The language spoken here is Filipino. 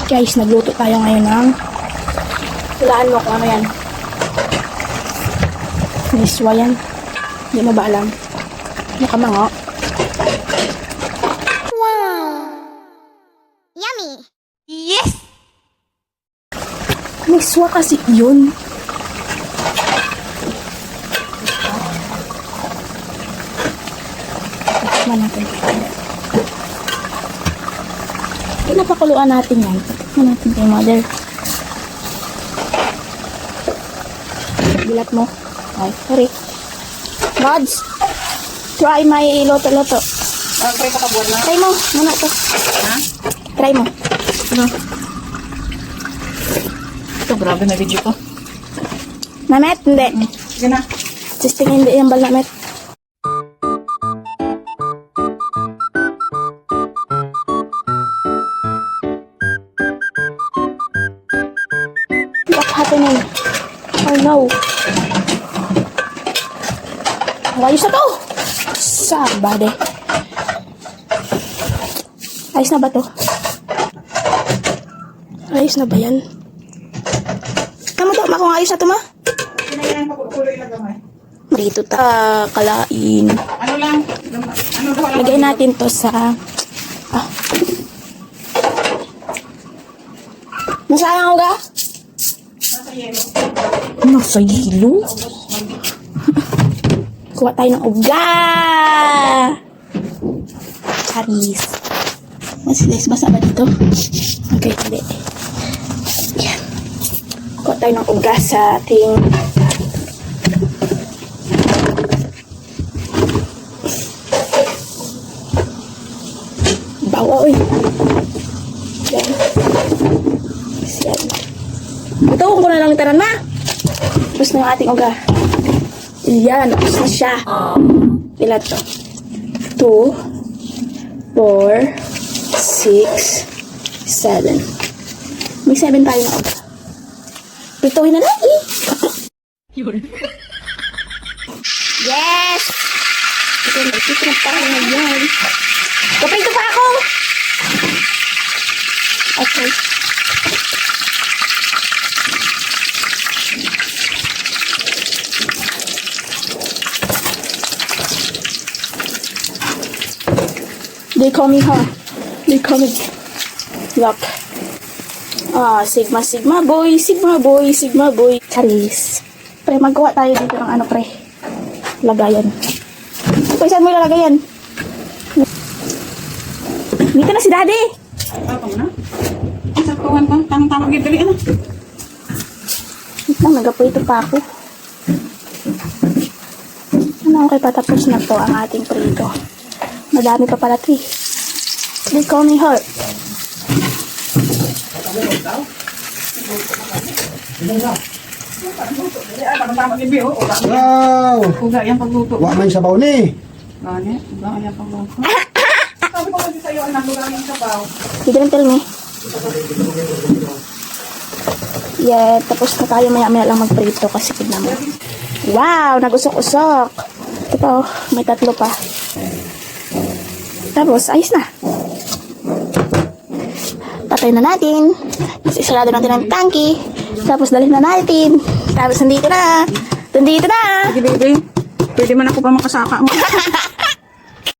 Guys, nagluto tayo ngayon ng hulaan mo kung ano yan. Niswa yan. Hindi mo ba alam? Nakamango. Wow! Yummy! Yes! Niswa kasi yun. Tikman natin. Pinapakuluan natin yan. Tikman natin kay mother. Bilat mo. Ay, sorry. Gods, try my loto-loto. Try ka kabuan na. Try mo. Muna to. Ha? Try mo. Ano? Ito, grabe na video ko. Namet? Hindi. Sige na. Sisting hindi yung bal namet. What's happening? Oh no. Ayos na to! Sabade. Ayos na ba to? Ayos na ba yan? Tama to, kung ayos na to, ma? Sino yan ang pagkukuloy na gamay? Dito ta, kalain. Ano lang? Ano daw lang? Lagay natin to sa... Nasaan ako ga? Nasa yelo. Nasa hilo? Kuha tayo ng uga! Charis. Basa ba dito? Okay, hindi. Yan. Kuha tayo ng uga sa ating... Bawa, oy. Yan. Yan. Itawang ko na lang taran, ma. Tapos na yung ating uga. Yan, tapos na siya. Ilan to? 2, 4, 6, 7. May 7 tayo na uga. Prituhin na lang eh. Yes! Ito na tayo na yan. Kaprito pa ako! Okay. They call me her. They call me Look. Sigma, Sigma boy, Sigma boy, Sigma boy. Charis. Pre, magawa tayo dito ng ano, pre. Lagayan. Pre, saan mo ilalagayan? Dito na si daddy. Tapang na? Ang saktuhan ko. Tamang-tamang gidali. Ano? Wait lang, nagaprito pa ako. Okay, patapos na po ang ating prito. Madami pa pala ito eh. They call me her. Tamang-tamang gidali. Wow! Uga yung pagluto. Wa man sabaw ni. Gani? Uga yung pagluto. Sabi ko kasi sa'yo, anak, uga yung sabaw. You didn't tell me. Yeah, tapos na tayo maya-maya lang magprito kasi tignan mo. Wow, nagusok-usok. Ito pa oh, may 3 pa. Tapos, ayos na. Patay na natin. Isarado natin ang tangki. Tapos, dalhin na natin. Tapos, nandito na. Nandito na. Sige, baby. Pwede man ako pa makasaka mo.